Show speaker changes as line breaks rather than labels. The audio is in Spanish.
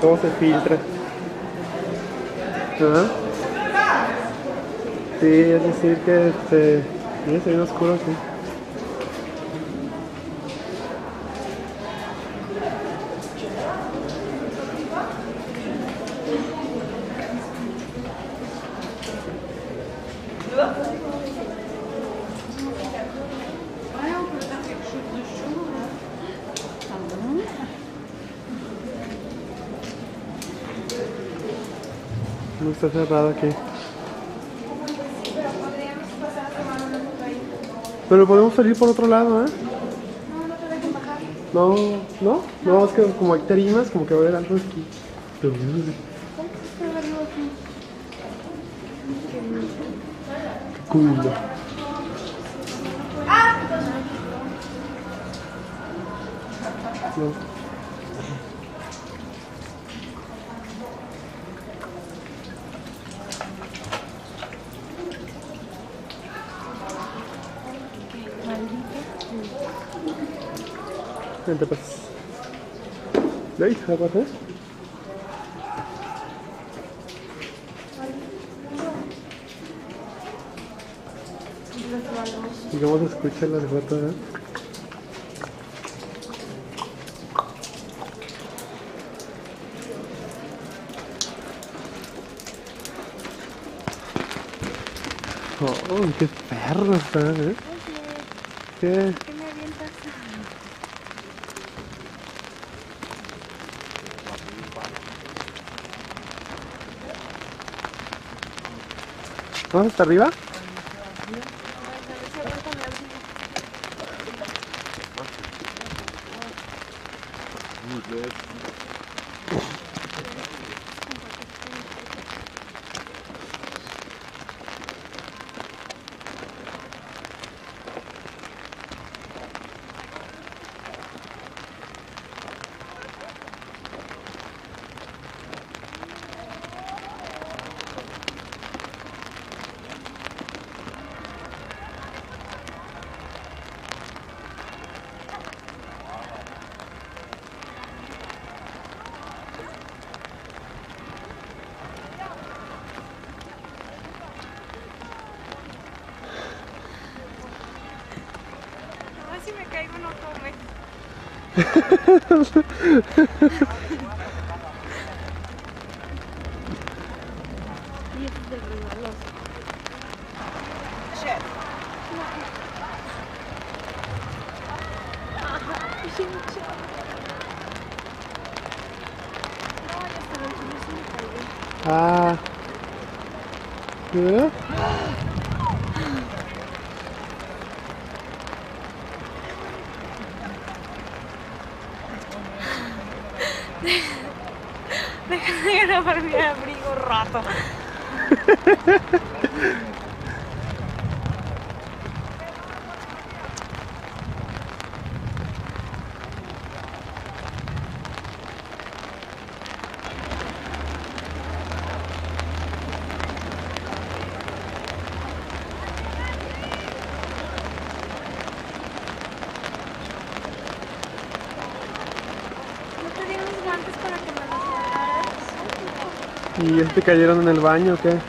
Todo se filtra. ¿Ah? Sí, es decir que mira, se ve oscuro aquí. No está cerrado aquí. Pero podemos salir por otro lado, ¿eh?
No te dejan bajar.
No, ¿no? No, es que como hay tarimas, como que va a haber algo aquí.
¿Cómo que está arriba aquí?
Culo. No. Vente, pues. ¿De ahí? ¿Aparte? Y cómo se escucha la foto, ¿eh? Oh, qué perro está, ¿eh? ¿Qué?
¿Por qué me avientas?
¿Vamos hasta arriba?
A ver si me caigo no come. Y es de resbaloso. Chef. Ajá, sí, mucho. No, ya está, el chile sí me cayó.
Ah. ¿De verdad?
Deja de grabar mi abrigo roto. ¿No te dieron los guantes para que me los lavaras?
¿Y ya te cayeron en el baño o qué?